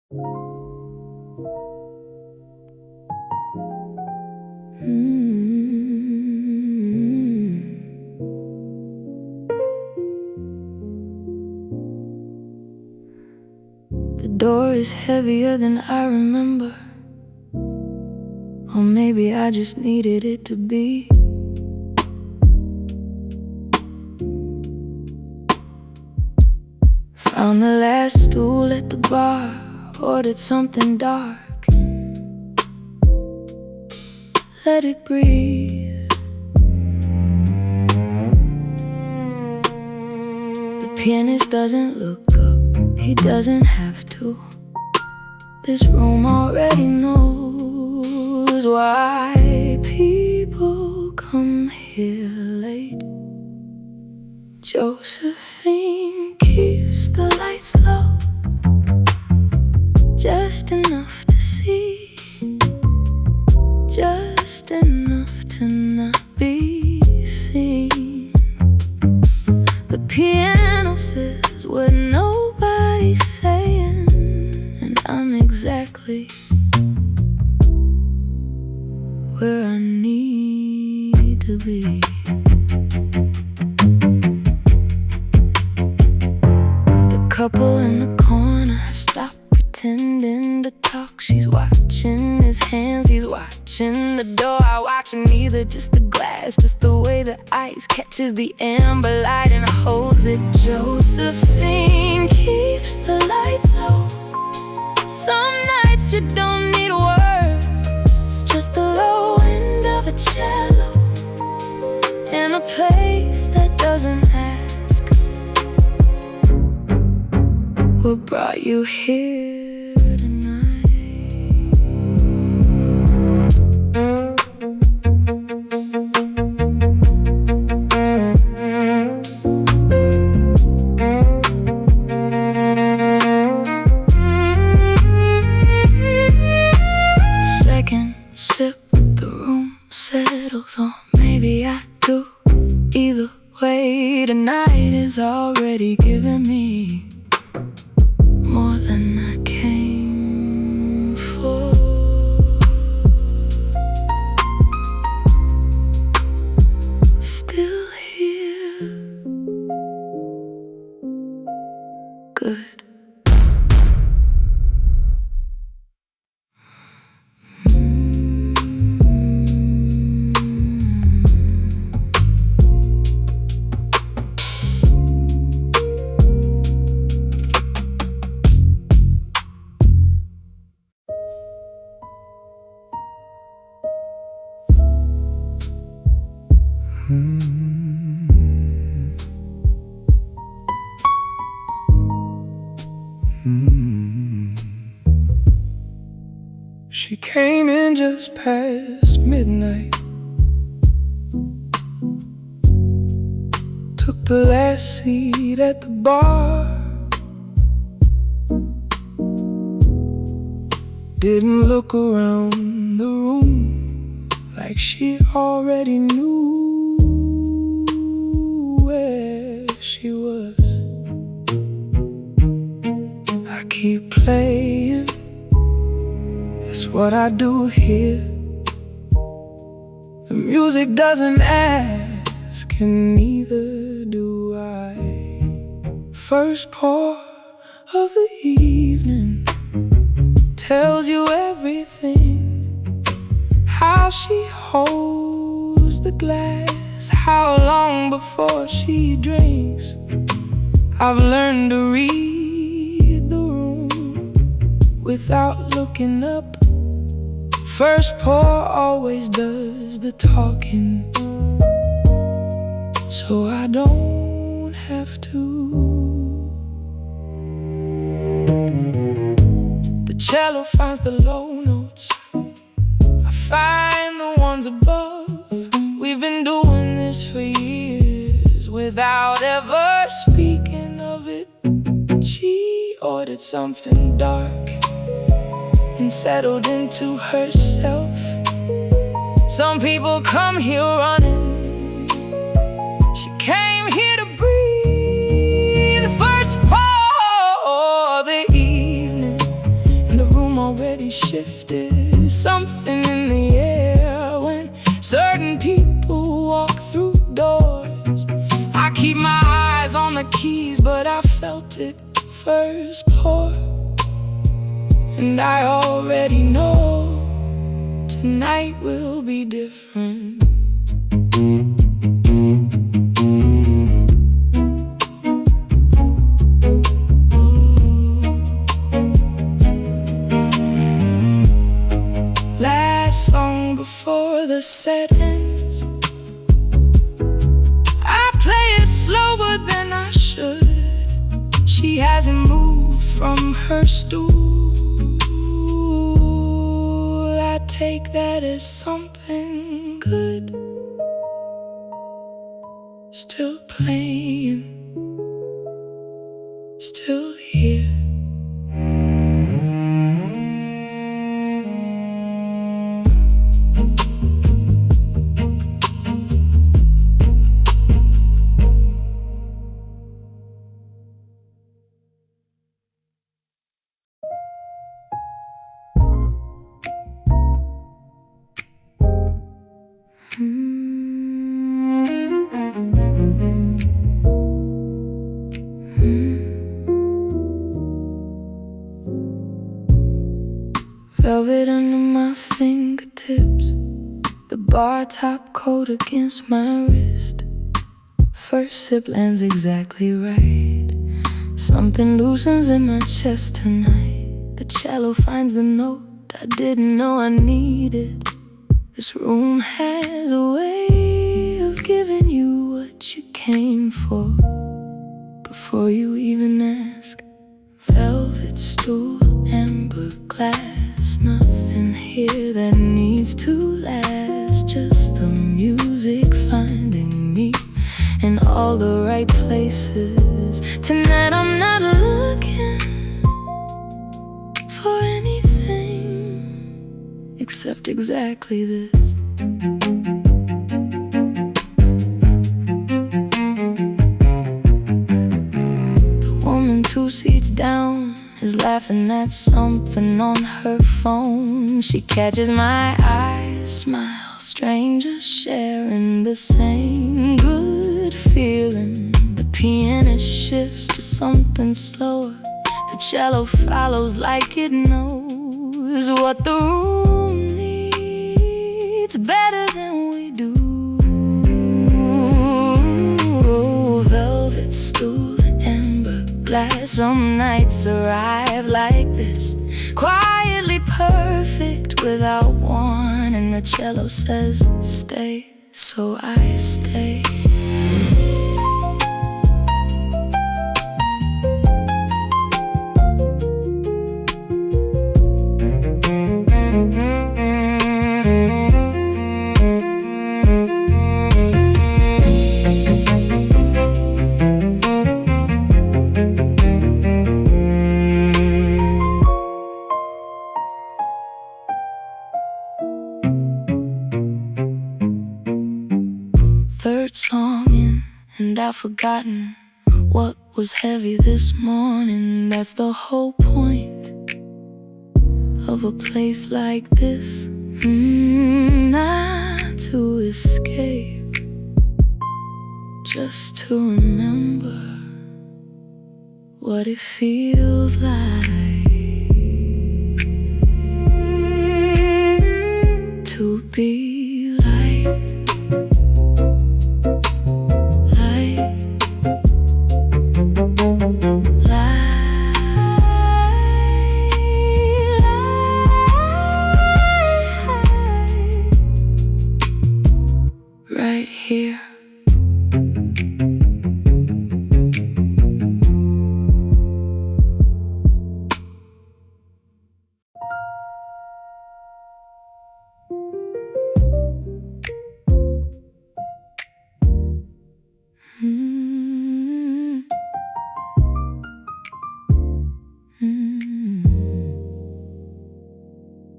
The door is heavier than I remember, or maybe I just needed it to be. Found the last stool at the bar, ordered something dark and let it breathe. The pianist doesn't look up, he doesn't have to. This room already knows why people come here late. Josephine keeps the lights low, just enough to see, just enough to not be seen. The piano says what nobody's saying, and I'm exactly where I need to be. The couple in the corner have stopped pretending to talk. She's watching his hands, he's watching the door. I watch neither, just the glass, just the way the ice catches the amber light and holds it. Josephine keeps the lights low. Some nights you don't need words, just the low end of a cello in a place that doesn't ask, what brought you here tonight? Second sip, the room settles on. Maybe I do. Either way, tonight is already giving me more than I came for. Still here. Good. She came in just past midnight, took the last seat at the bar, didn't look around the room like she already knew where she was. I keep playing, that's what I do here. The music doesn't ask, and neither do I. First pour of the evening tells you everything. How she holds the glass, how long before she drinks. I've learned to read the room without looking up. First pour always does the talking, so I don't have to. The cello finds the low notes, I find the ones above. We've been doing this for years without ever speaking of it. She ordered something dark and settled into herself. Some people come here running, she came here to breathe. The first pour of the evening suddenly shifted. Something in the air when certain people walk through doors. I keep my eyes on the keys, but I felt it first pour. And I already know tonight will be different. Last song before the set ends, I play it slower than I should. She hasn't moved from her stool. I take that as something good. Still playing, still here. Velvet under my fingertips, the bar top coat against my wrist. First sip lands exactly right. Something loosens in my chest tonight. The cello finds the note I didn't know I needed. This room has a way of giving you what you came for before you even ask. Velvet stool, amber glass, nothing here that needs to last. Just the music finding me in all the right places. Tonight I'm not looking for anything except exactly this. The woman 2 seats down is laughing at something on her phone. She catches my eye, smiles, strangers sharing the same good feeling. The pianist shifts to something slower. The cello follows like it knows what the room needs better than we do. Velvet stool, amber glass. Some nights arrive like this, quietly perfect without warning. The cello says stay, so I stay. Third song in, and I've forgotten what was heavy this morning. That's the whole point of a place like this. Not to escape, just to remember what it feels like to be light. Right here.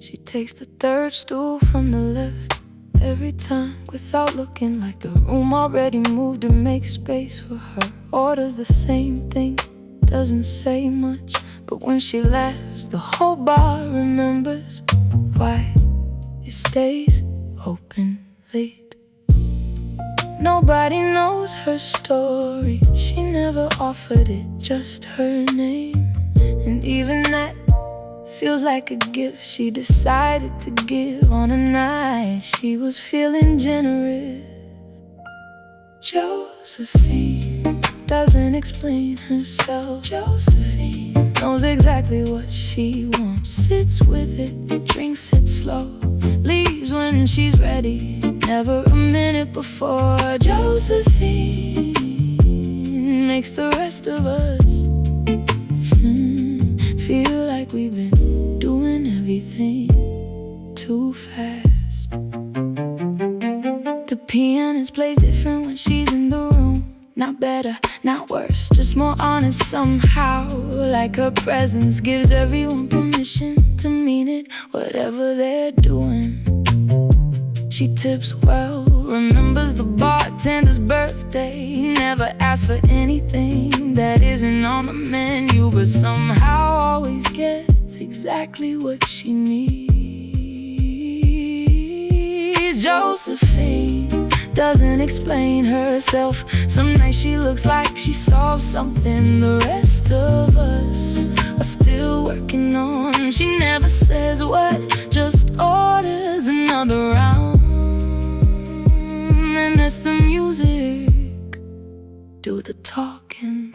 She takes the third stool from the left every time, without looking, like the room already moved to make space for her. Orders the same thing, doesn't say much, but when she laughs, the whole bar remembers why it stays open late. Nobody knows her story, she never offered it, just her name. And even that feels like a gift she decided to give on a night she was feeling generous. Josephine doesn't explain herself. Josephine knows exactly what she wants, sits with it, drinks it slow, leaves when she's ready, never a minute before. Josephine makes the rest of us feel like we've been doing everything too fast. The pianist plays different when she's in the room. Not better, not worse, just more honest somehow. Like her presence gives everyone permission to mean it, whatever they're doing. She tips well, remembers the bartender's birthday, never asks for anything that isn't on the menu, but somehow always gets exactly what she needs. Josephine doesn't explain herself. Some nights she looks like she solved something the rest of us are still working on. She never says what, just orders another round, and lets the music do the talking.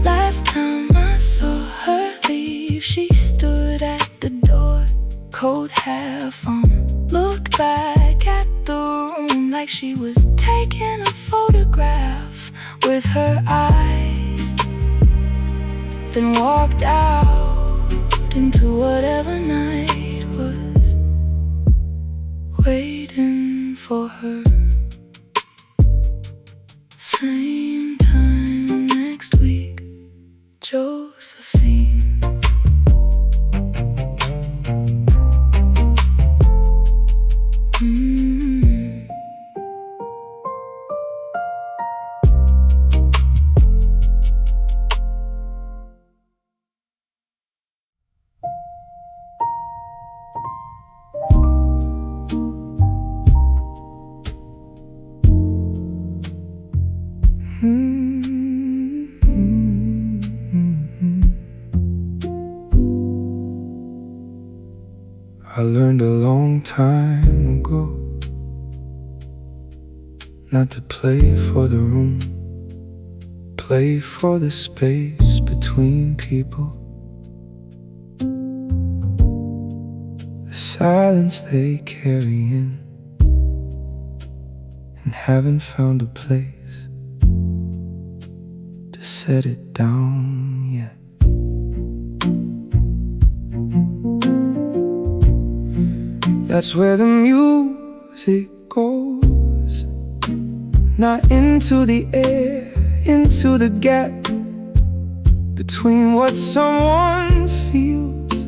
Last time I saw her leave, she stood at the door, coat half on, looked back at the room like she was taking a photograph with her eyes, then walked out into whatever night was waiting for her. Same time next week, Josephine. I learned a long time ago not to play for the room, play for the space between people. The silence they carry in, and haven't found a place to set it down yet. That's where the music goes, not into the air, into the gap between what someone feels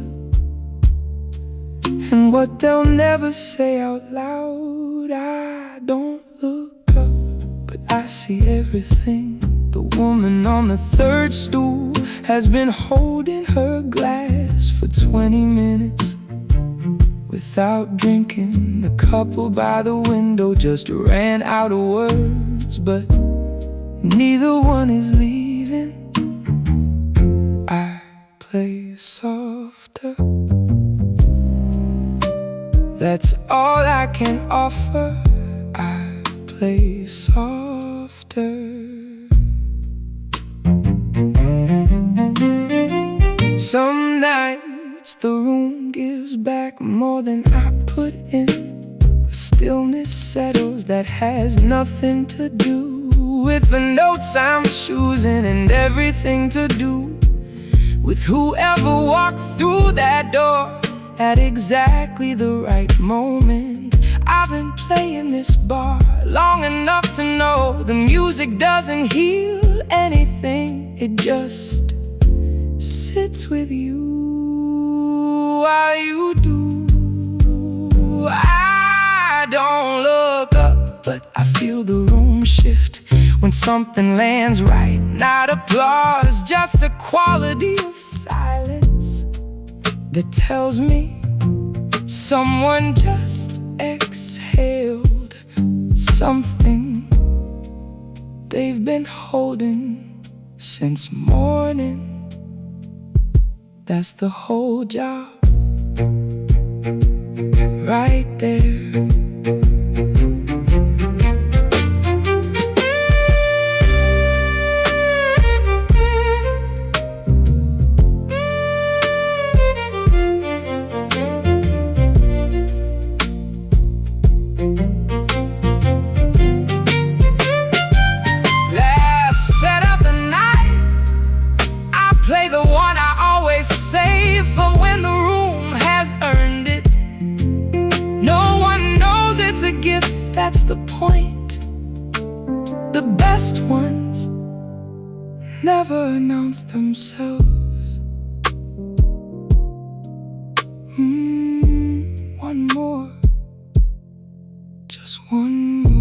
and what they'll never say out loud. I don't look up, but I see everything. The woman on the third stool has been holding her glass for 20 minutes without drinking. The couple by the window just ran out of words, but neither one is leaving. I play softer, that's all I can offer. I play softer. Some nights the room gives back more than I put in. A stillness settles that has nothing to do with the notes I'm choosing, and everything to do with whoever walked through that door at exactly the right moment. I've been playing this bar long enough to know the music doesn't heal anything, it just sits with you while you do. I don't look up, but I feel the room shift when something lands right. Not applause, just a quality of silence that tells me someone just exhaled something they've been holding since morning. That's the whole job right there. That's the point. The best ones never announce themselves. One more, just one more.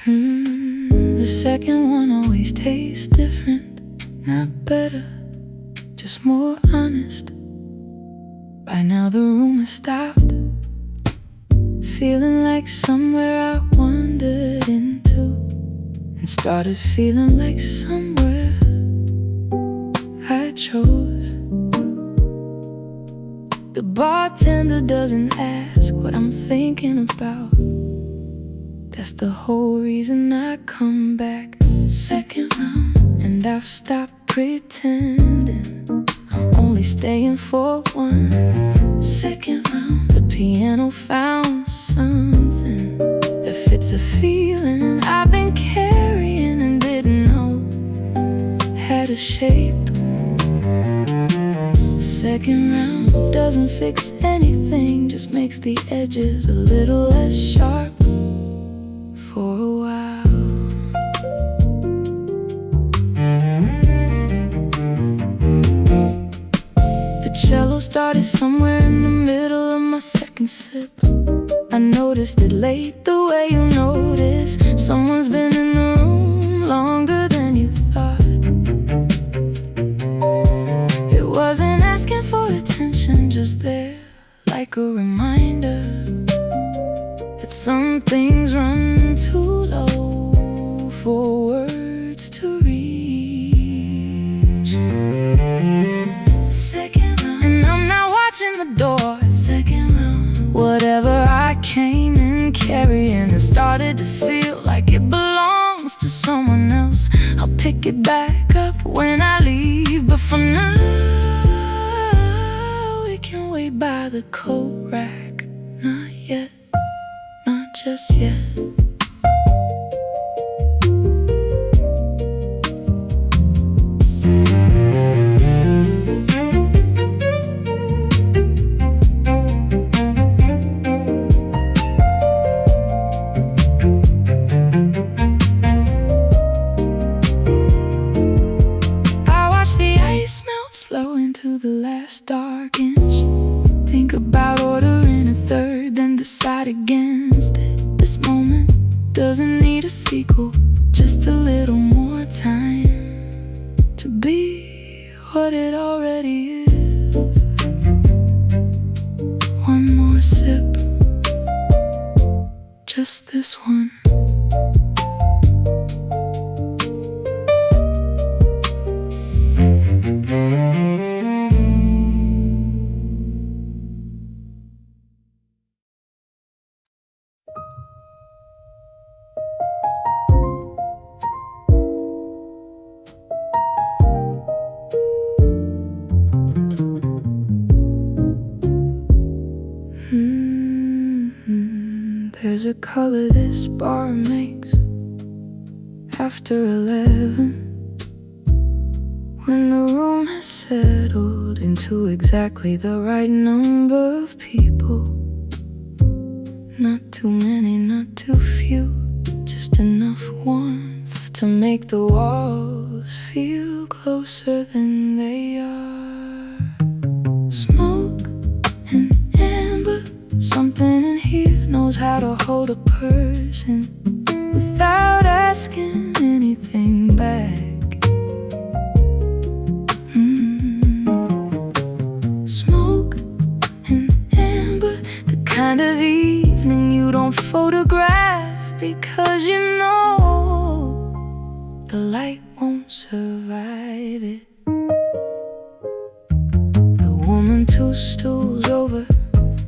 The second one always tastes different, not better, just more honest. By now the room has stopped, feeling like somewhere I wandered into, and started feeling like somewhere I chose. The bartender doesn't ask what I'm thinking about. That's the whole reason I come back. Second round, and I've stopped pretending I'm only staying for one. Second round, the piano found something that fits a feeling I've been carrying and didn't know had a shape. Second round doesn't fix anything, just makes the edges a little less sharp for a while. The cello started somewhere in the middle of my second sip. I noticed it late, the way you notice someone's been in the room longer than you thought. It wasn't asking for attention, just there like a reminder that some things run too low for words to reach. Second round, and I'm not watching the door. Second round, whatever I came in carrying, it started to feel like it belongs to someone else. I'll pick it back up when I leave, but for now we can wait by the coat rack. Not yet, not just yet. Slow into the last dark inch. Think about ordering a third, then decide against it. This moment doesn't need a sequel, just a little more time to be what it already is. One more sip, just this one. There's a color this bar makes after 11, when the room has settled into exactly the right number of people. Not too many, not too few, just enough warmth to make the walls feel closer than they are. Smoke and amber, something in here knows how to hold a person without asking anything back. Smoke and amber, the kind of evening you don't photograph, because you know the light won't survive it. The woman 2 stools over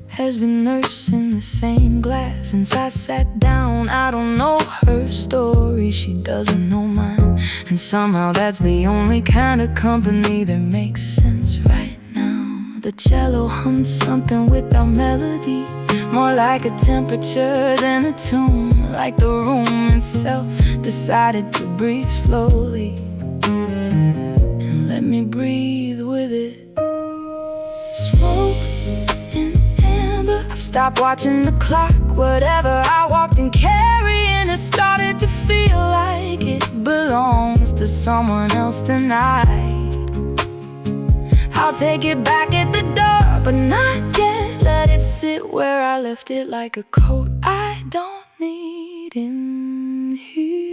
has been nursing the same glass since I sat down. I don't know her story, she doesn't know mine, and somehow that's the only kind of company that makes sense right now. The cello hums something without melody, more like a temperature than a tune, like the room itself decided to breathe slowly and let me breathe with it. Smoke and amber, I've stopped watching the clock. Whatever I walked in carrying, it started to feel like it belongs to someone else tonight. I'll take it back at the door, but not yet. Let it sit where I left it, like a coat I don't need in here.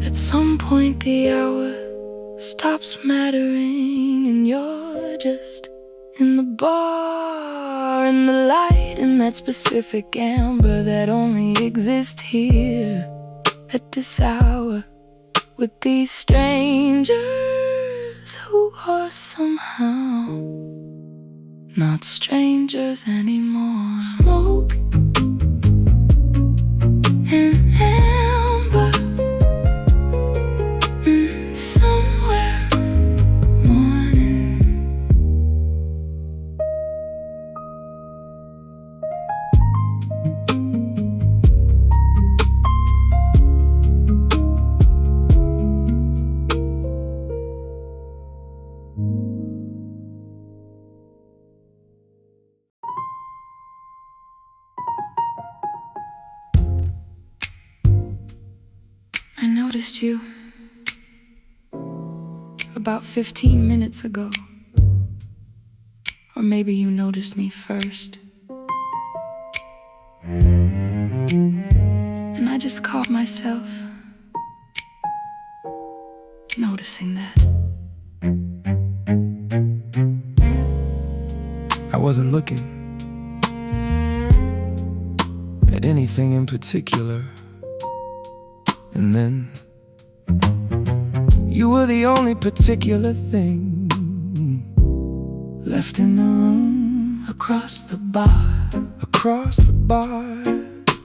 At some point the hour stops mattering, and you're just in the bar, in the light, in that specific amber that only exists here at this hour, with these strangers who are somehow not strangers anymore. Smoke and amber, somewhere morning. I noticed you about 15 minutes ago. Or maybe you noticed me first. And I just caught myself noticing that. I wasn't looking at anything in particular, and then you were the only particular thing left in the room. Across the bar, Across the bar,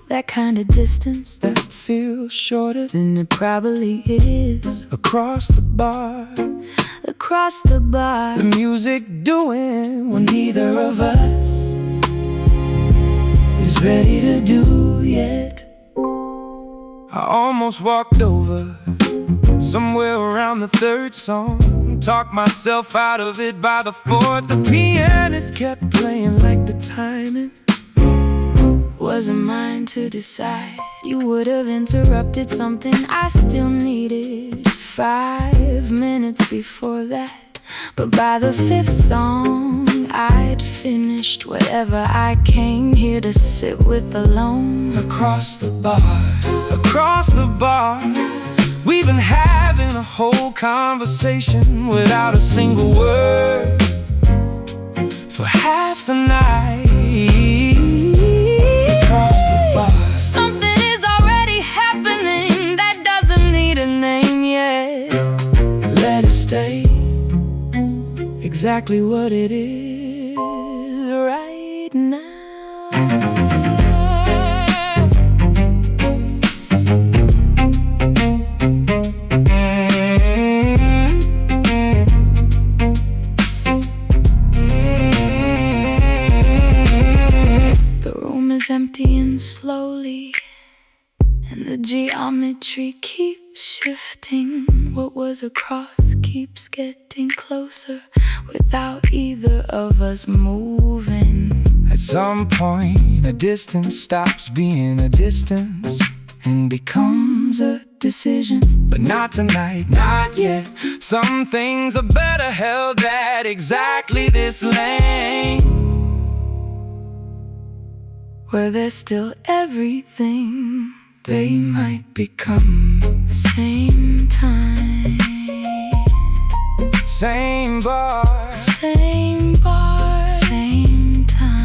that kind of distance that feels shorter than it probably is. across the bar. Across the bar, The music doing what neither of us is ready to do yet. I almost walked over somewhere around the 3rd song, talked myself out of it by the 4th. The pianist kept playing like the timing wasn't mine to decide. You would have interrupted something I still needed 5 minutes before that. But by the 5th song, I'd finished whatever I came here to sit with alone. across the bar. Across the bar, we've been having a whole conversation without a single word for half the night. Across the bar, Something is already happening that doesn't need a name yet. let it stay exactly what it is right now. The room is emptying slowly, and the geometry keeps shifting. What was across keeps getting closer without either of us moving. At some point, a distance stops being a distance and becomes a decision. But not tonight, not yet. Some things are better held at exactly this length, where there's still everything. They might become same time, same bar, same bar, same time.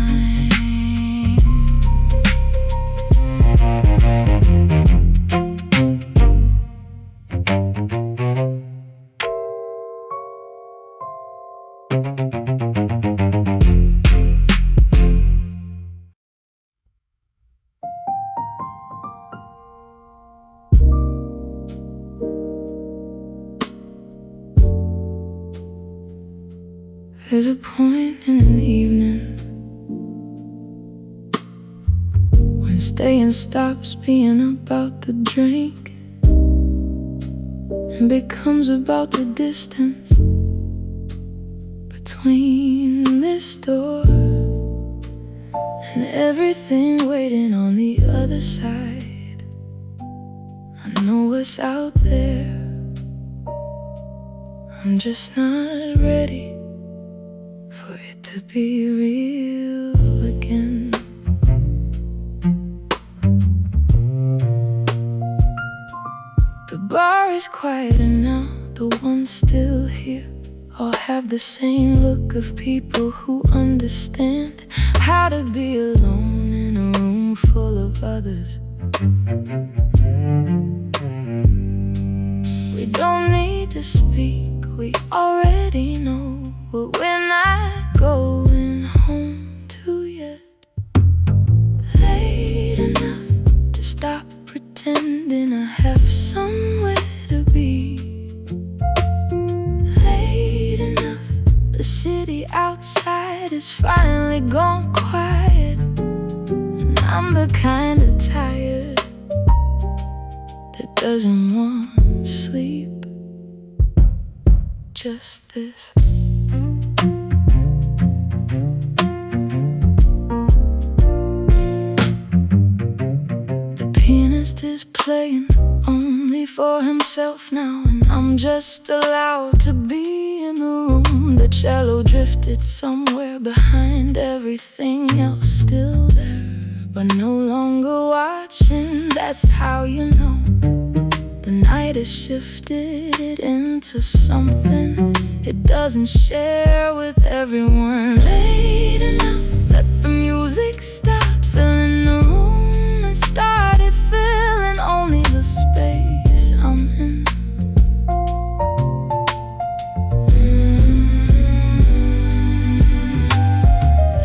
There's a point in an evening when staying stops being about the drink and becomes about the distance between this door and everything waiting on the other side. I know what's out there, I'm just not ready for it to be real again. The bar is quieter now, the ones still here all have the same look of people who understand how to be alone in a room full of others. We don't need to speak, we already know what we're not going home to yet. Late enough to stop pretending I have somewhere to be. Late enough, the city outside is finally gone quiet, and I'm the kind of tired that doesn't want sleep. Just this. The pianist is playing only for himself now, and I'm just allowed to be in the room. The cello drifted somewhere behind everything else, still there, but no longer watching. That's how you know the night has shifted into something it doesn't share with everyone. Late enough, let the music start filling the room and started filling only the space I'm in.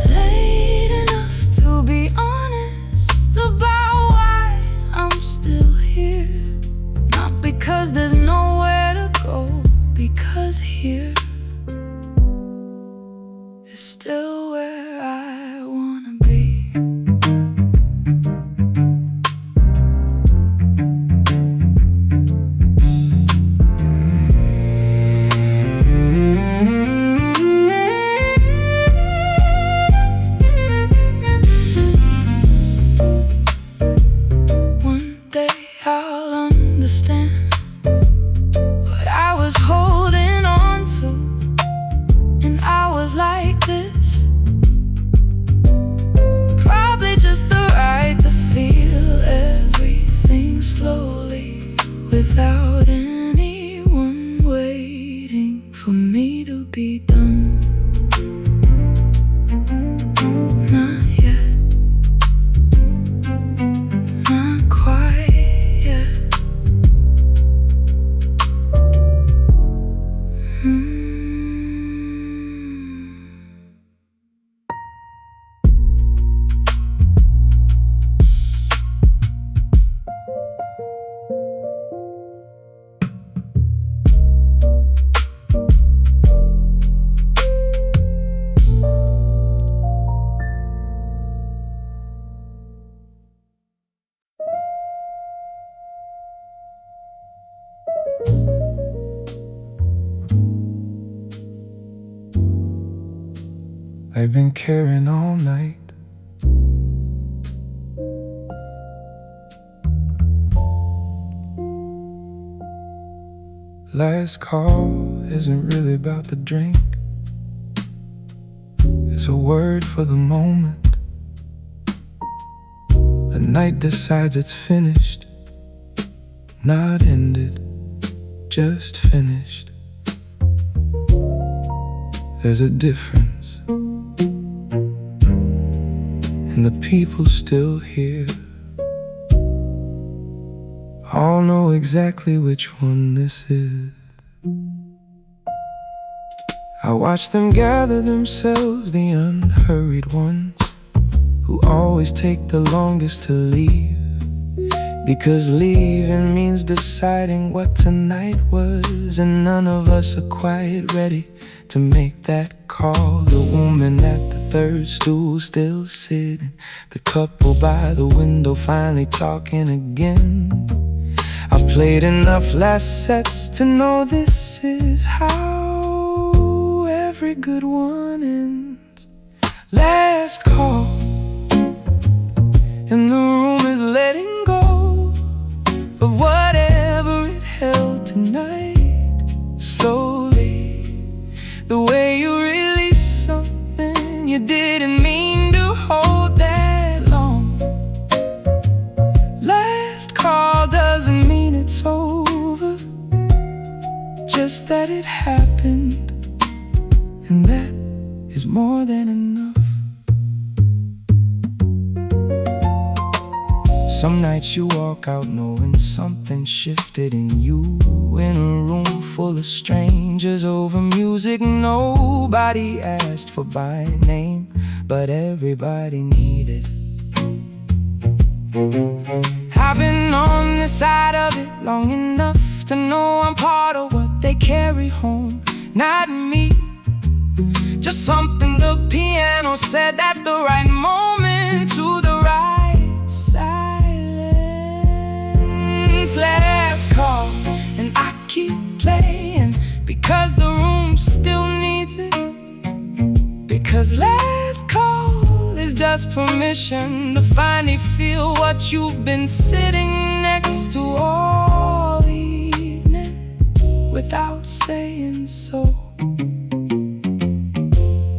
Late enough to be honest about why I'm still here. Not because there's nowhere to go, because here is still where I wanna be. I've been carrying all night. Last call isn't really about the drink. It's a word for the moment. The night decides it's finished, not ended, just finished. There's a difference, and the people still here all know exactly which one this is. I watch them gather themselves, the unhurried ones who always take the longest to leave, because leaving means deciding what tonight was, and none of us are quite ready to make that call. The woman at the third stool still sitting, the couple by the window finally talking again. I've played enough last sets to know this is how every good one ends. Last call, and the room is letting go of whatever it held tonight. Slowly, the way you release something you didn't mean to hold that long. Last call doesn't mean it's over, just that it happened, and that is more than enough. Some nights you walk out knowing something shifted in you, in a room full of strangers over music nobody asked for by name, but everybody needed. I've been on this side of it long enough to know I'm part of what they carry home, not me. Just something the piano said at the right moment to the right silence. Last call, and I keep playing because the room still needs it. Because last call is just permission to finally feel what you've been sitting next to all evening without saying so.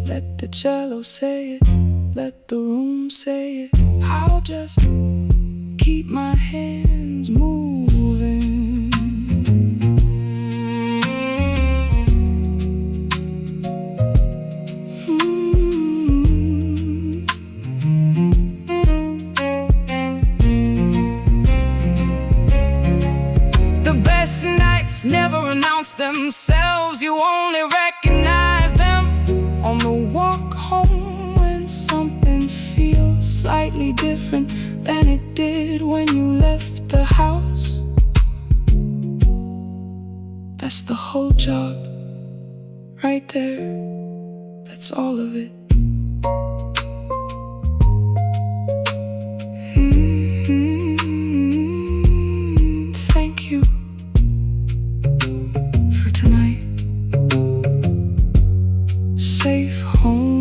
Let the cello say it, let the room say it. I'll just keep my hands moving. The best nights never announce themselves. You only recognize them on the walk home, when something feels slightly different than it did when you left the house. That's the whole job, right there. That's all of it. Thank you for tonight. Safe home.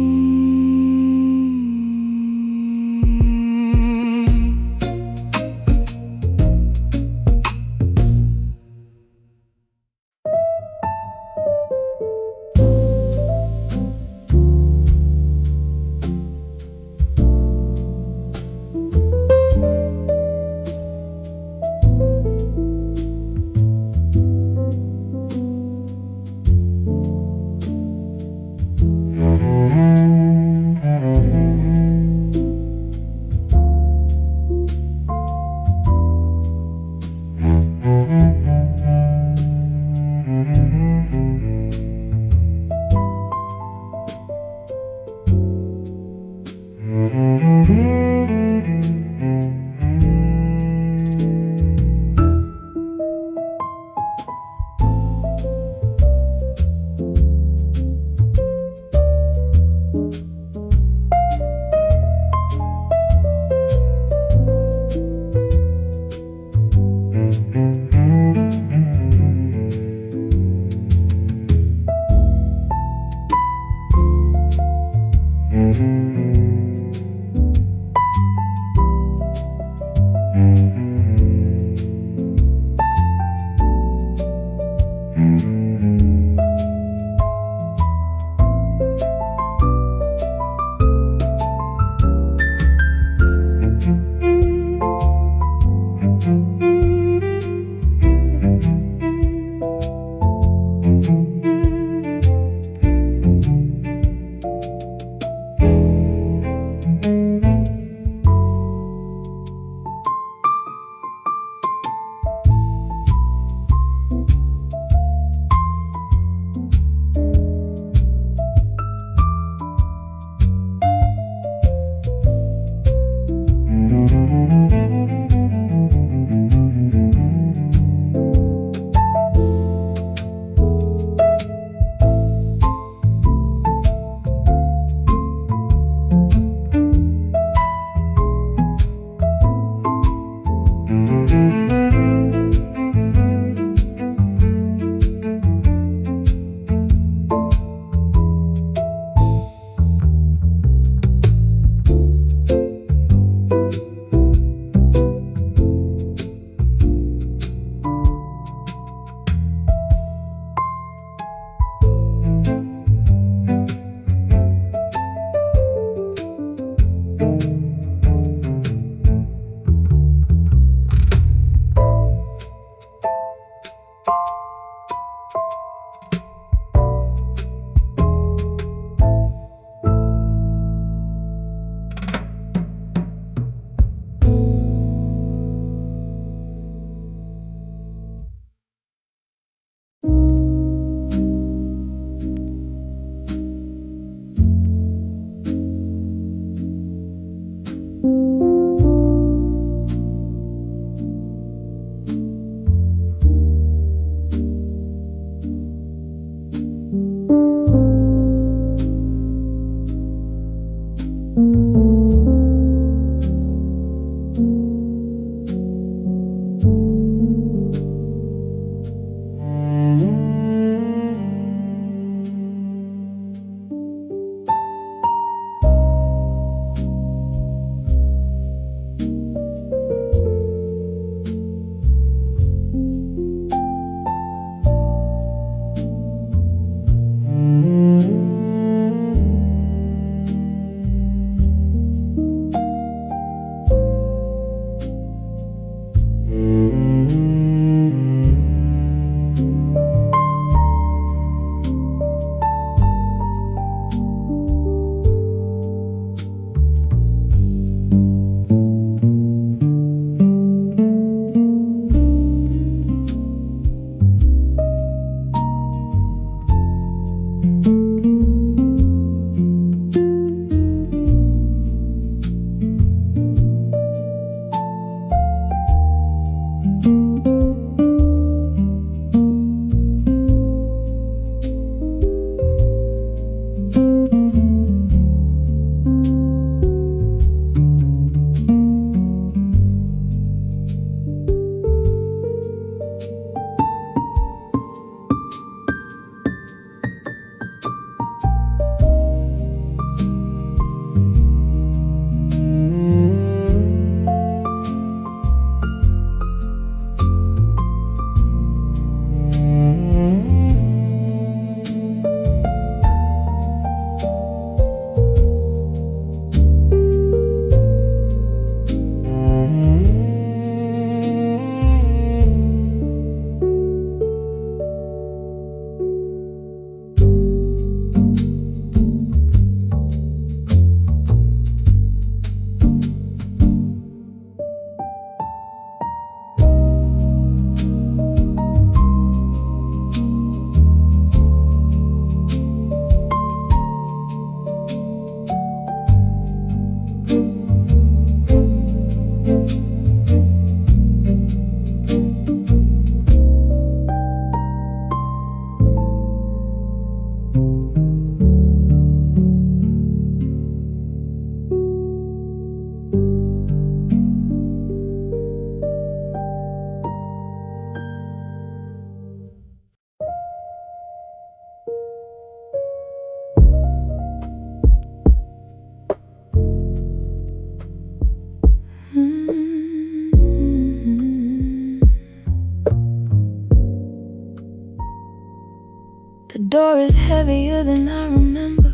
The door is heavier than I remember,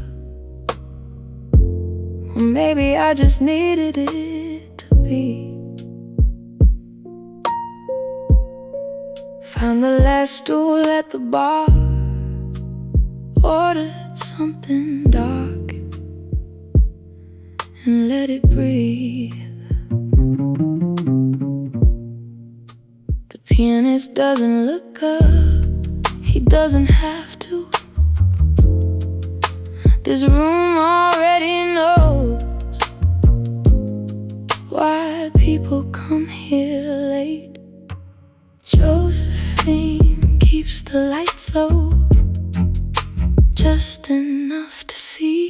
or maybe I just needed it to be. Found the last stool at the bar, ordered something dark, and let it breathe. The pianist doesn't look up, he doesn't have to. This room already knows why people come here late. Josephine keeps the lights low, just enough to see,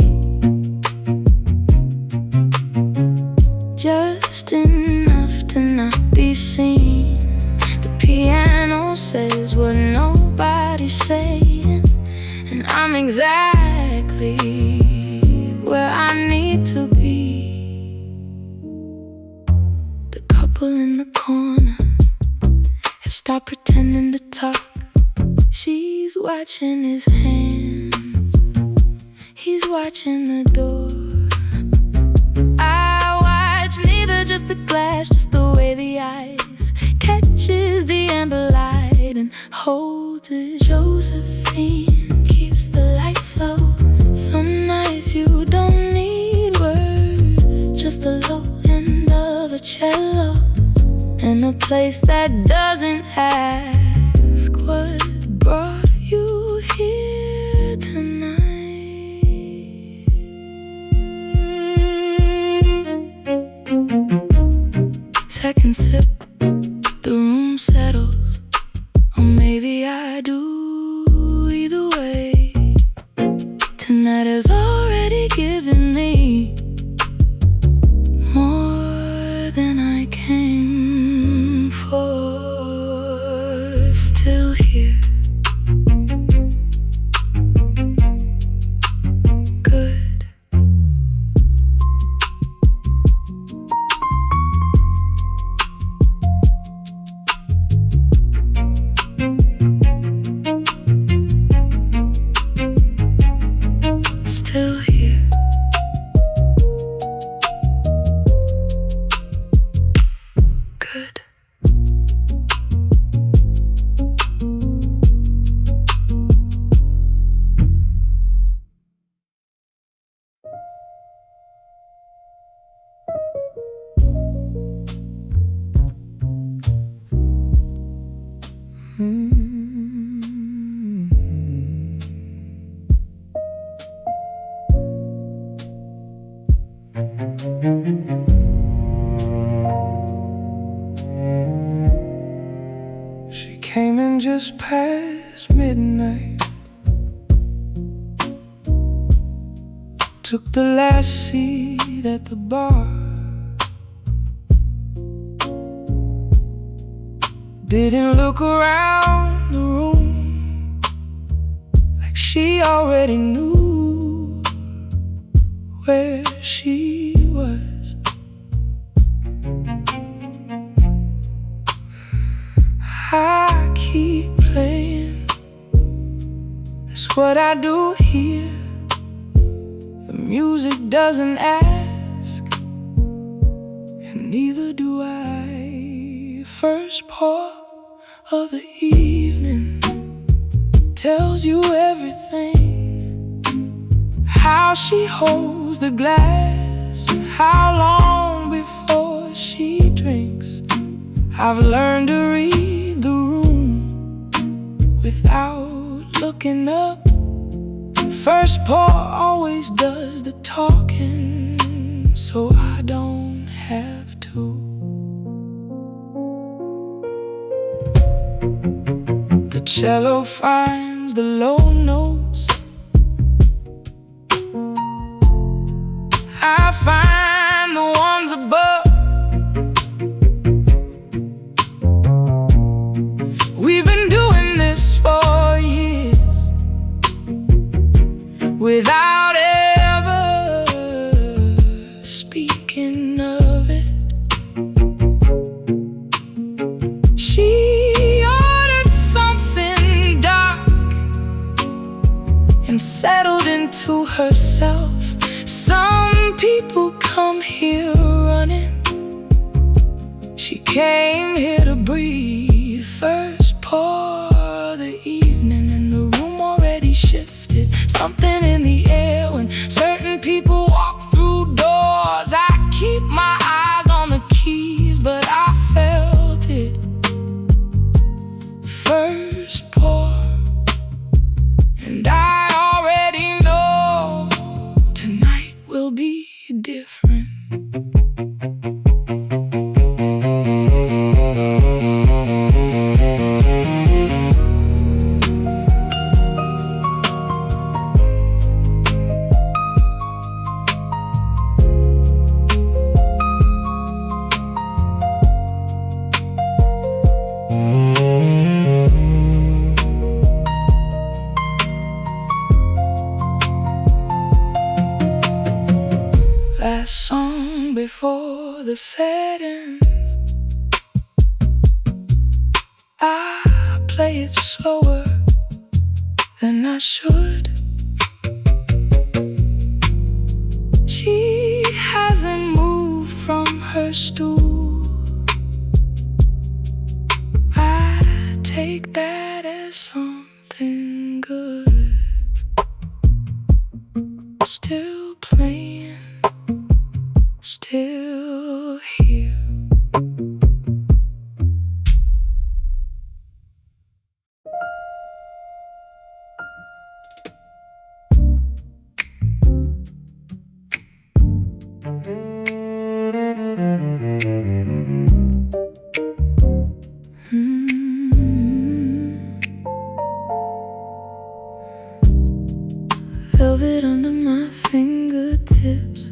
just enough to not be seen. The piano says what nobody's saying, and I'm exactly where I need to be. The couple in the corner have stopped pretending to talk. She's watching his hands, he's watching the door. I watch neither, just the glass, just the way the eyes catches the amber light and holds it. Josephine keeps the lights low. Some nights you don't need words, just the low end of a cello, and a place that doesn't ask what brought you here tonight. Second sip, the room settles, or maybe I do. Either way, tonight has already given me more than I came for. Still here, good. Still minutes past midnight. Took the last seat at the bar. Didn't look around the room, like she already knew where she was. I keep playing, that's what I do here. The music doesn't ask, and neither do I. First pour of the evening tells you everything. How she holds the glass, how long before she drinks. I've learned to read the room without looking up. First pour always does the talking, so I don't have to. The cello finds the low notes, I find the ones above. We've been doing this for years without ever speaking of it. She ordered something dark and settled into herself. Some people come here running, she came here to breathe. First pour of the evening and the room already shifted. Something in the air when certain people walk through doors. I keep my eyes on the keys, but I felt it. First pour, and I already know tonight will be different. Last song before the set ends, I play it slower than I should. She hasn't moved from her stool. I take that as something good. Still playing, still here. Velvet under my fingertips,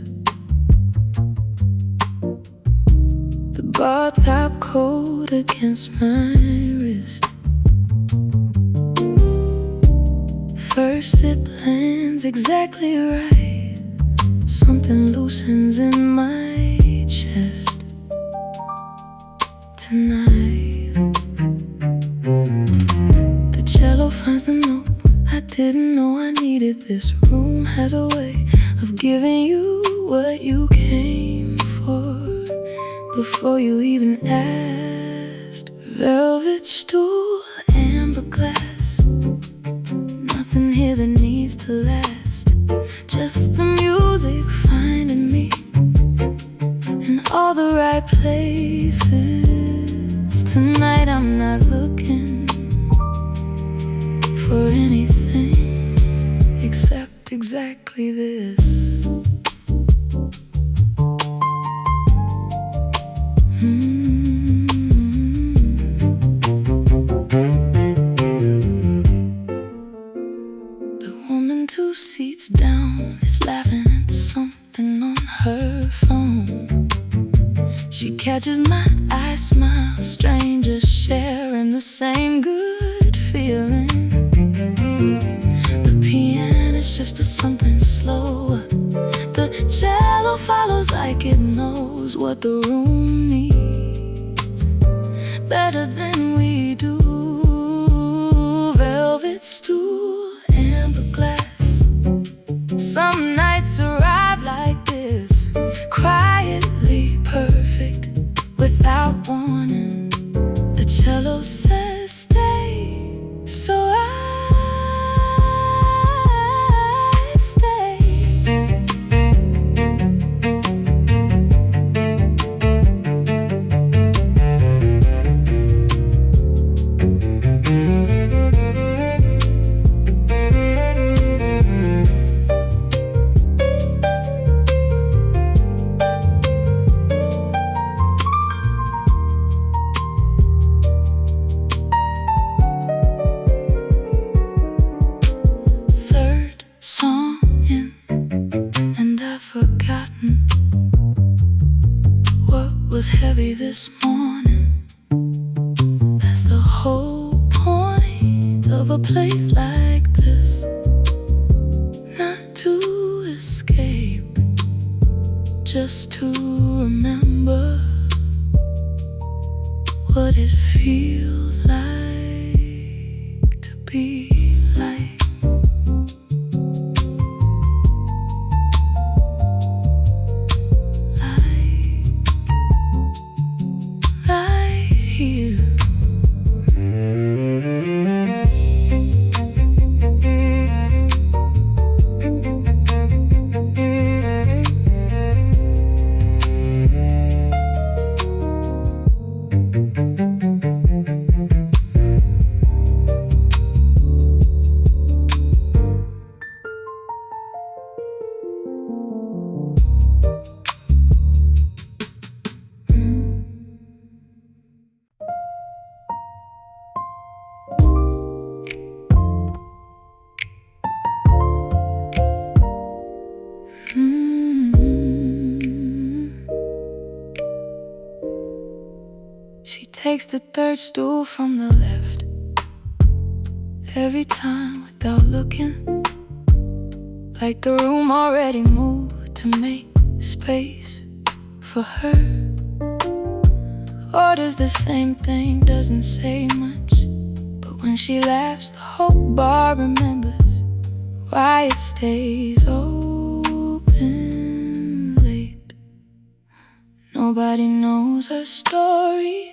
the bar top cold against my wrist. First sip lands exactly right, something loosens in my chest. Tonight the cello finds the note. I didn't know I needed. This room has a way of giving you what you came for before you even asked. Velvet stool, amber glass, nothing here that needs to last. Just the music finding me in all the right places. Tonight I'm not looking for anything except exactly this. seats down, is laughing at something on her phone. She catches my eye, smile, strangers sharing the same good feeling. The pianist shifts to something slower. The cello follows like it knows what the room needs better than we do. Velvet stool, amber glass. Some nights arrive like this, quietly perfect, without warning. The cello says stay, so I stay. Forgotten what was heavy this morning. That's the whole point of a place like this, not to escape, just to remember what it feels like to be like. She takes the third stool from the left every time without looking, like the room already moved to make space for her. Orders the same thing, doesn't say much, but when she laughs, the whole bar remembers why it stays open late. Nobody knows her story.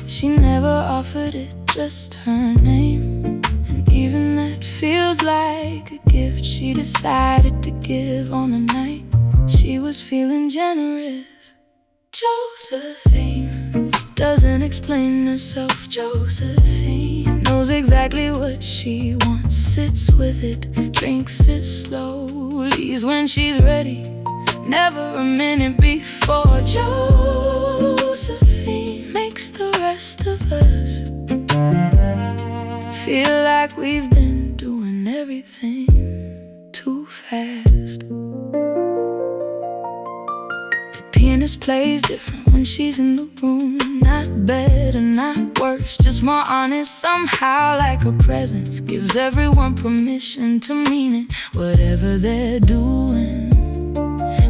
She never offered it, just her name. And even that feels like a gift she decided to give on the night she was feeling generous. Josephine doesn't explain herself. Josephine knows exactly what she wants, sits with it, drinks it slowly, leaves when she's ready, never a minute before. Josephine makes the rest of us feel like we've been doing everything too fast. The pianist plays different when she's in the room, not better, not worse, just more honest somehow, like her presence gives everyone permission to mean it, whatever they're doing.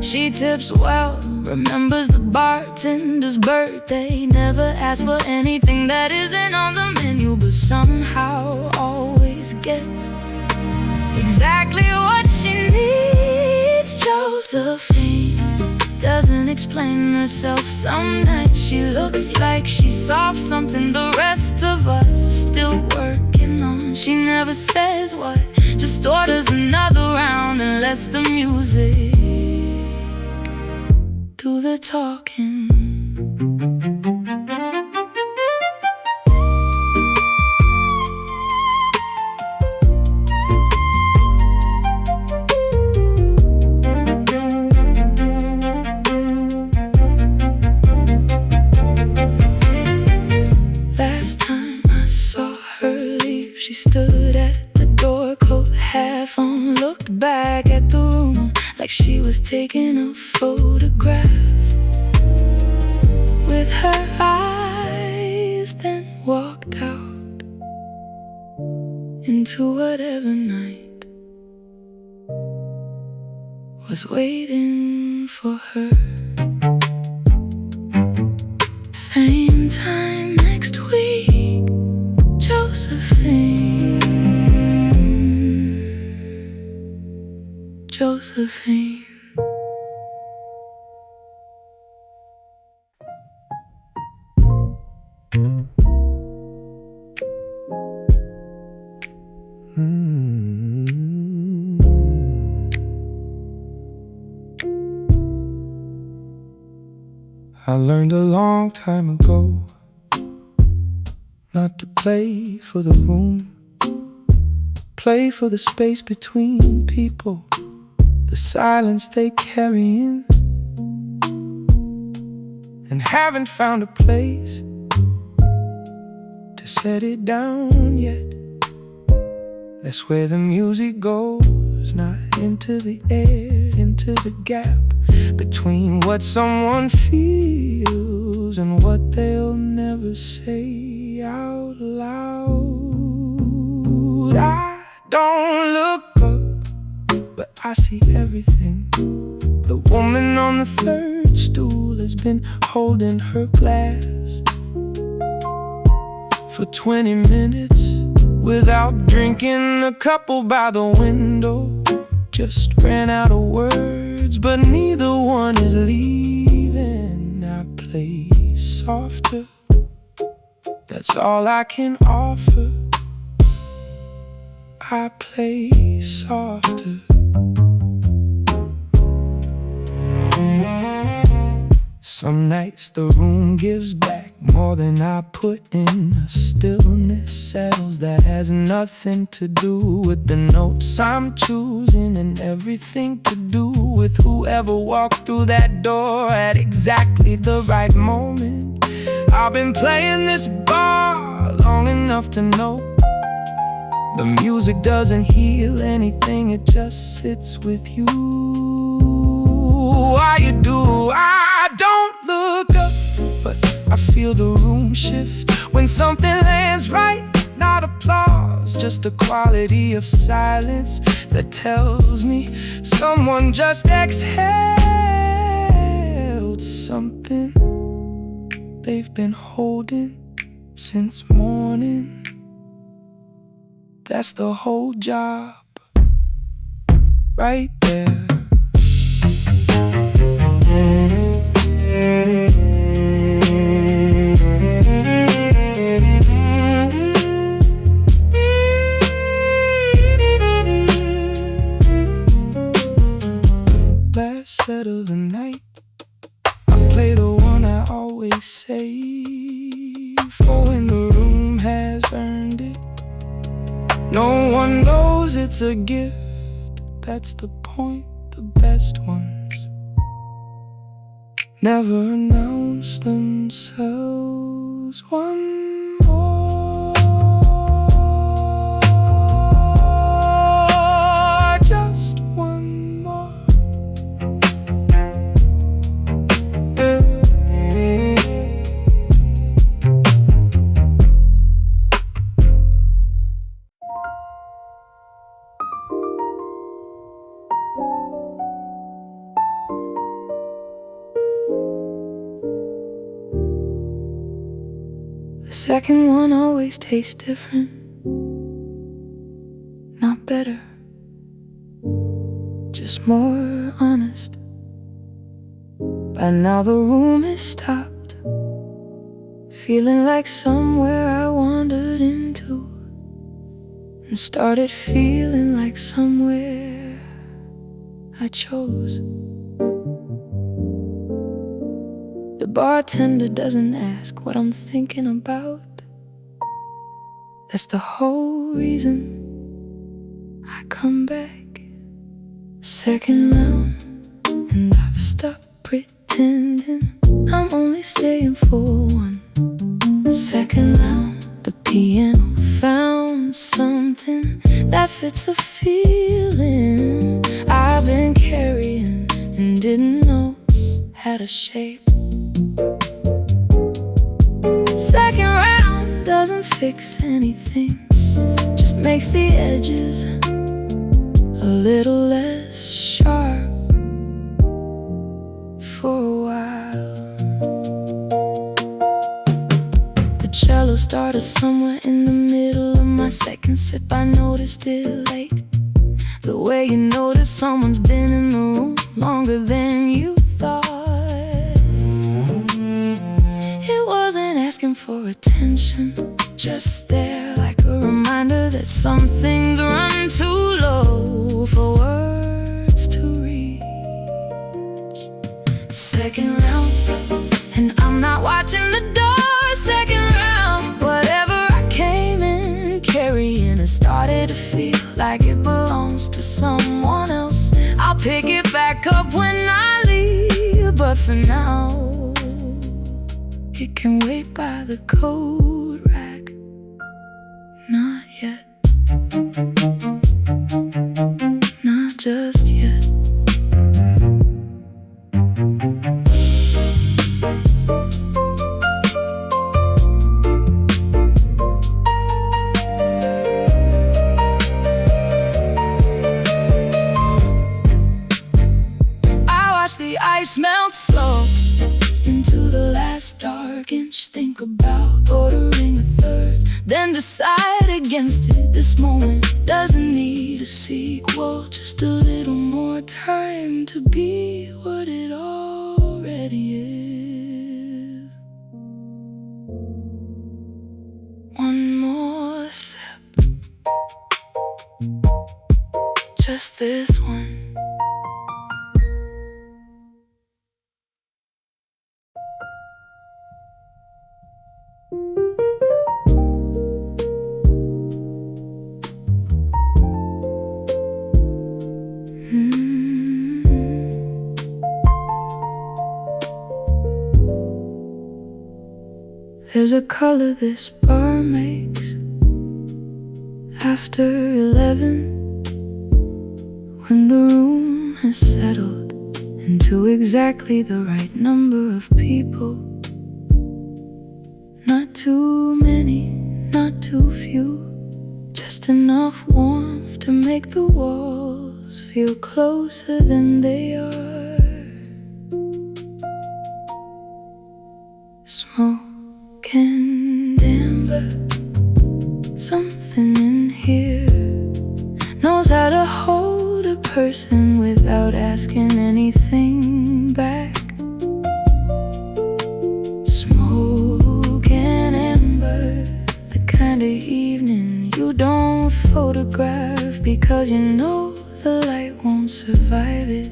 She tips well, remembers the bartender's birthday, never asks for anything that isn't on the menu, but somehow always gets exactly what she needs. Josephine doesn't explain herself. Some nights she looks like she solved something the rest of us are still working on. She never says what, just orders another round and lets the music do the talking. Last time I saw her leave, she stood at the door, coat half on, looked back at the room like she was taking a photograph with her eyes, then walked out into whatever night was waiting for her. Same time next week, Josephine. Josephine. I learned a long time ago not to play for the room, play for the space between people, the silence they carry in. And haven't found a place to set it down yet. That's where the music goes, not into the air, into the gap between what someone feels and what they'll never say out loud. I don't look up, but I see everything. The woman on the third stool has been holding her glass for 20 minutes without drinking. The couple by the window just ran out of words, but neither one is leaving. I play softer, that's all I can offer. I play softer. Some nights the room gives back more than I put in. A stillness settles that has nothing to do with the notes I'm choosing, and everything to do with whoever walked through that door at exactly the right moment. I've been playing this bar long enough to know the music doesn't heal anything, it just sits with you. Why you do? I don't look up, but I feel the room shift when something lands right. Not applause, just a quality of silence that tells me someone just exhaled something they've been holding since morning. That's the whole job right there. Last set of the night, I play the one I always save for when the room has earned it. No one knows it's a gift, that's the point. The best ones never announce themselves. One more, just one more. The second one always tastes different, not better, just more honest. By now the room is stopped, feeling like somewhere I wandered into, and started feeling like somewhere I chose. The bartender doesn't ask what I'm thinking about. That's the whole reason I come back. Second round, and I've stopped pretending I'm only staying for one. Second round, the piano found something that fits a feeling out of shape. Second round doesn't fix anything, just makes the edges a little less sharp for a while. The cello started somewhere in the middle of my second sip. I noticed it late, the way you notice someone's been in the room longer than you thought. It wasn't asking for attention, just there like a reminder that some things run too low for words to reach. Second round, and I'm not watching the door. Second round, whatever I came in carrying, it started to feel like it belongs to someone else. I'll pick it back up when I leave, but for now, it can wait by the coat rack. Not yet. Not just yet. The ice melts slow into the last dark inch. Think about ordering a third, then decide against it. This moment doesn't need a sequel, just a little more time to be what it already is. One more sip, just this one. There's a color this bar makes after 11, when the room has settled into exactly the right number of people. Not too many, not too few, just enough warmth to make the walls feel closer than they are. Smoke and amber, something in here knows how to hold a person without asking anything back. Smoke and amber, the kind of evening you don't photograph because you know the light won't survive it.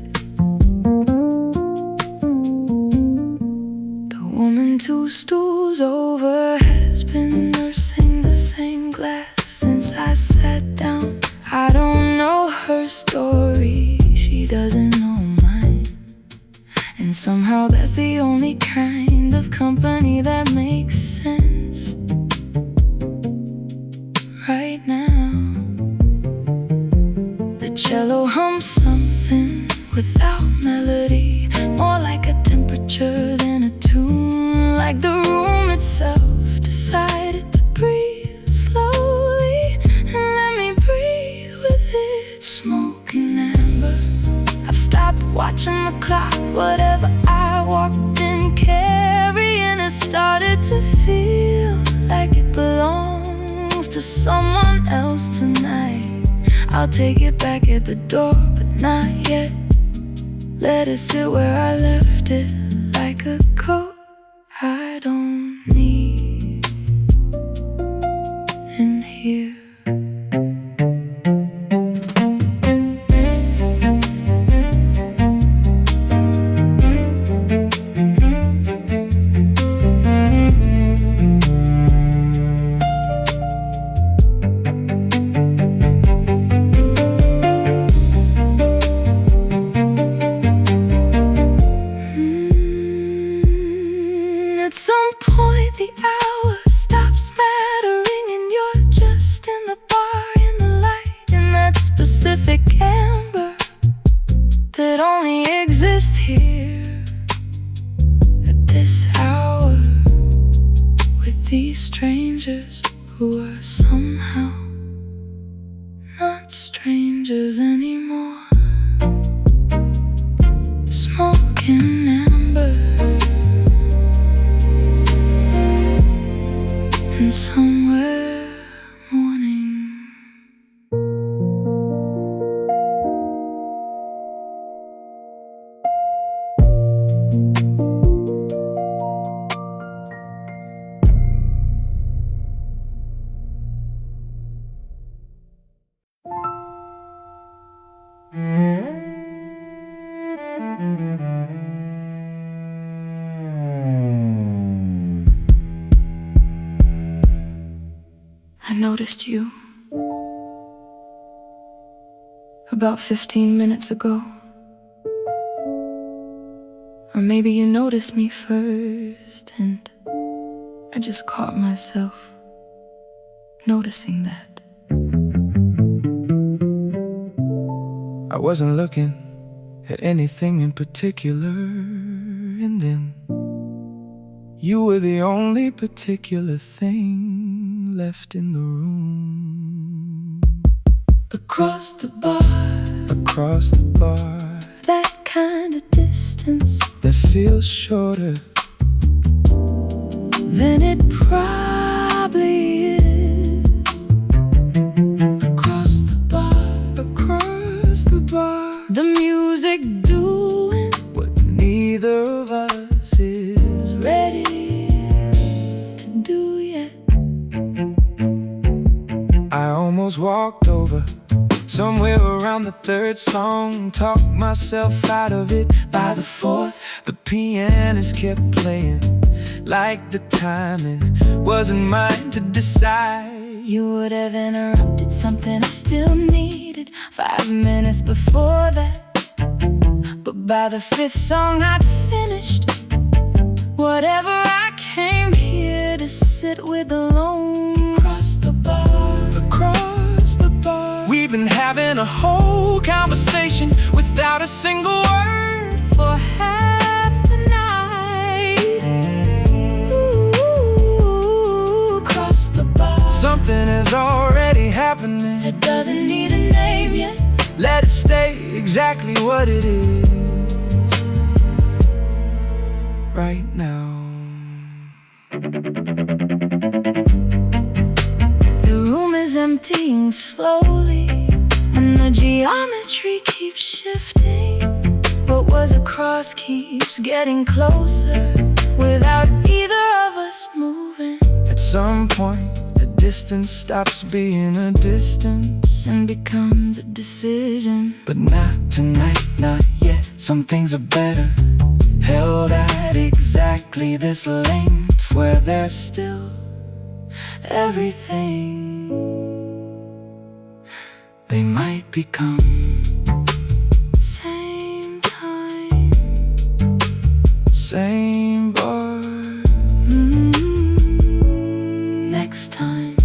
The woman 2 stools over has been nursing the same glass since I sat down. I don't know her story, she doesn't know mine, and somehow that's the only kind of company that makes sense right now. The cello hums something without melody, more like a temperature than a tune, like the room itself decided to breathe slowly and let me breathe with it. Smoke and amber, I've stopped watching the clock. Whatever I walked in carrying has started to feel like it belongs to someone else tonight. I'll take it back at the door, but not yet. Let it sit where I left it, like a coat I don't need in here. At some point the hour stops mattering and you're just in the bar in the light, in that specific amber that only exists here. in amber, and somewhere morning. I noticed you about 15 minutes ago. Or maybe you noticed me first, and I just caught myself noticing that. I wasn't looking at anything in particular, and then you were the only particular thing left in the room. Across the bar, Across the bar, that kind of distance, that feels shorter than it probably is. Across the bar, across the bar, the music doing what neither of us is ready to do yet. I almost walked over somewhere around the third song, talked myself out of it. By the fourth, the pianist kept playing like the timing wasn't mine to decide. You would have interrupted something I still needed 5 minutes before that, but by the fifth song I'd finished whatever I came here to sit with alone. Across the bar, Across the bar, we've been having a whole conversation without a single word for half the night. Ooh, across the bar, Something is already happening. it doesn't need a name yet. Let it stay exactly what it is right now. The room is emptying slowly, and the geometry keeps shifting. What was across keeps getting closer without either of us moving. At some point, a distance stops being a distance, And becomes a decision. but not tonight, not yet. Some things are better held at exactly this length, where there's still everything. They might become Same time, same bar. next time.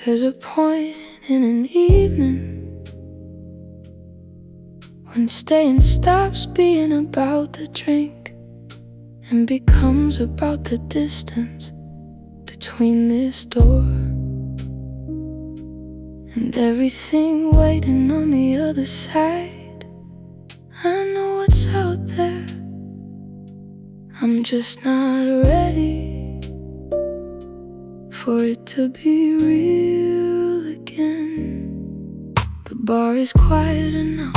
There's a point in an evening when staying stops being about the drink and becomes about the distance between this door and everything waiting on the other side. I know what's out there, I'm just not ready for it to be real again. The bar is quieter now,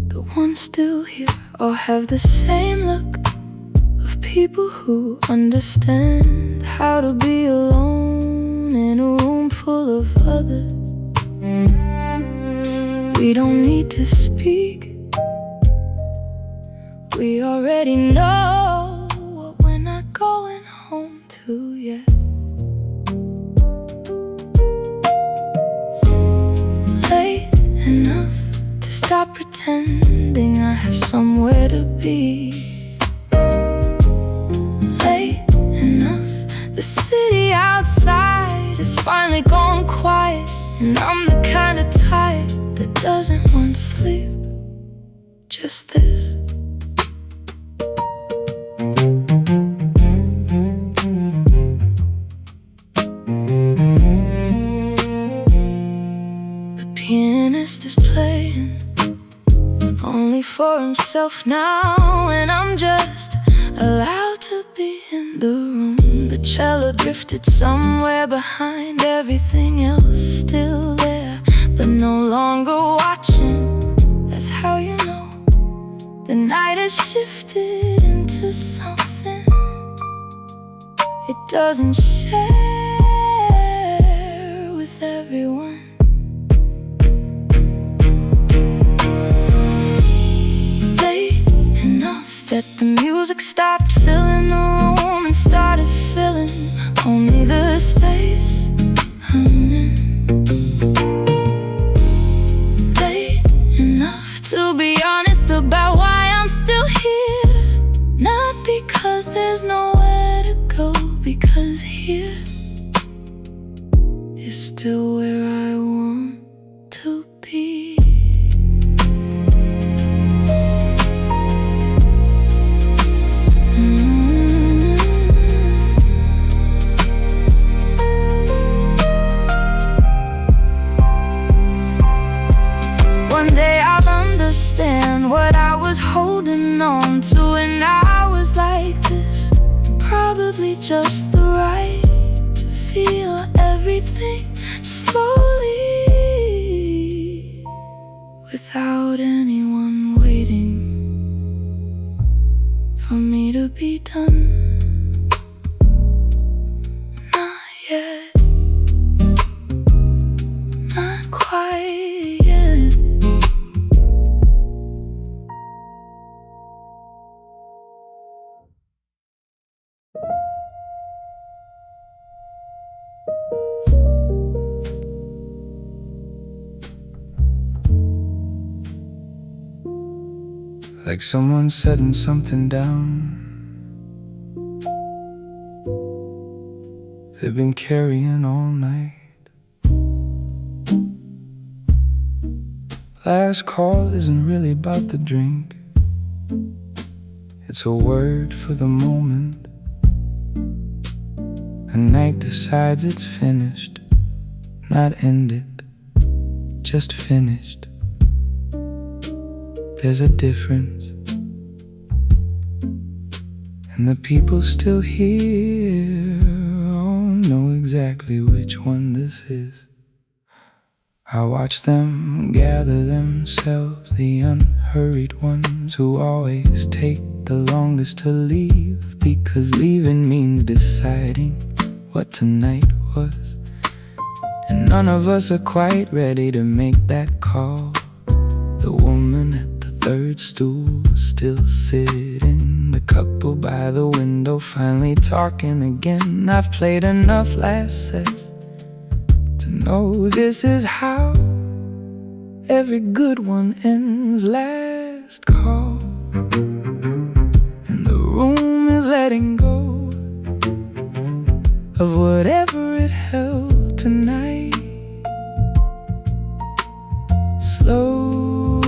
the ones still here all have the same look of people who understand how to be alone in a room full of others. We don't need to speak, we already know what we're not going home to yet. Late enough to stop pretending I have somewhere to be. Late enough, the city outside has finally gone quiet, And I'm the kind of type that doesn't want sleep, just this. The pianist is playing only for himself now, and I'm just allowed to be in the room. The cello drifted somewhere behind, everything else still there, but no longer watching. That's how you know the night has shifted into something it doesn't share with everyone. Late enough that the music stopped filling the room and started filling only the space I'm in. Late enough to be honest about why I'm still here. Not because there's nowhere to go, because here is still where I want to be. One day I'll understand what I was holding on to, and I was like this, probably just the right to feel everything slowly, without anyone waiting for me to be done. Not yet, not quite yet. Like someone setting something down they've been carrying all night. Last call isn't really about the drink, it's a word for the moment. A night decides it's finished, not ended, just finished. There's a difference, and the people still here all know exactly which one this is. I watch them gather themselves, the unhurried ones who always take the longest to leave, because leaving means deciding what tonight was, and none of us are quite ready to make that call. The woman at the third stool still sitting, the couple by the window finally talking again. I've played enough last sets to know this is how every good one ends. Last call, and the room is letting go of whatever it held tonight. Slowly,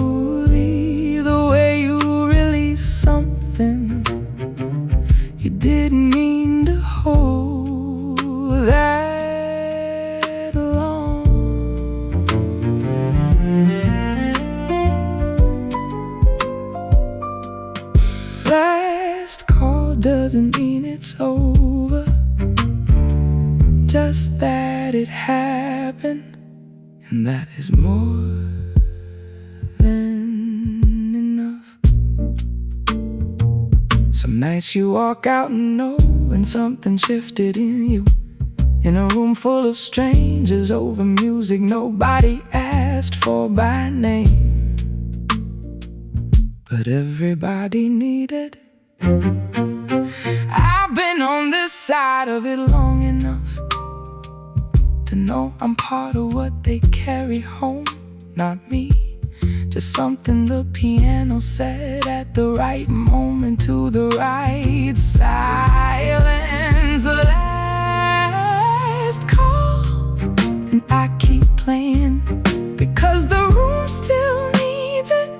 the way you release something you didn't mean to hold that long. Last call doesn't mean it's over, just that it happened, and that is more than enough. Some nights you walk out and know when something shifted in you, in a room full of strangers over music nobody asked for by name, but everybody needed. I've been on this side of it long enough to know I'm part of what they carry home, not me, just something the piano said at the right moment to the right silence. Last call, and I keep playing. playing, because the room still needs it,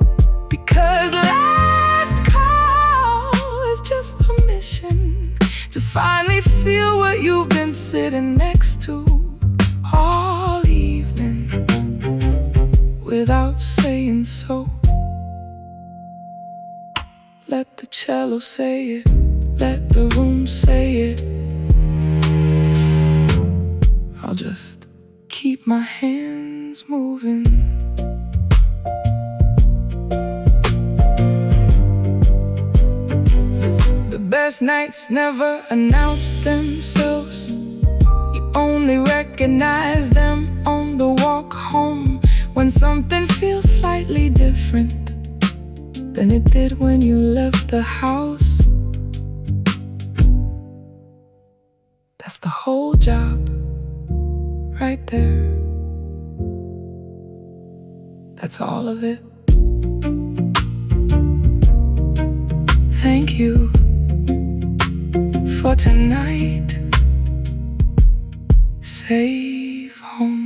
because last call is just permission to finally feel what you've been sitting next to all evening without saying so. Let the cello say it, let the room say it. I'll just keep my hands moving. The best nights never announce themselves. You only recognize them on the walk home, when something feels slightly different than it did when you left the house. That's the whole job, right there. That's all of it. Thank you for tonight. Safe home.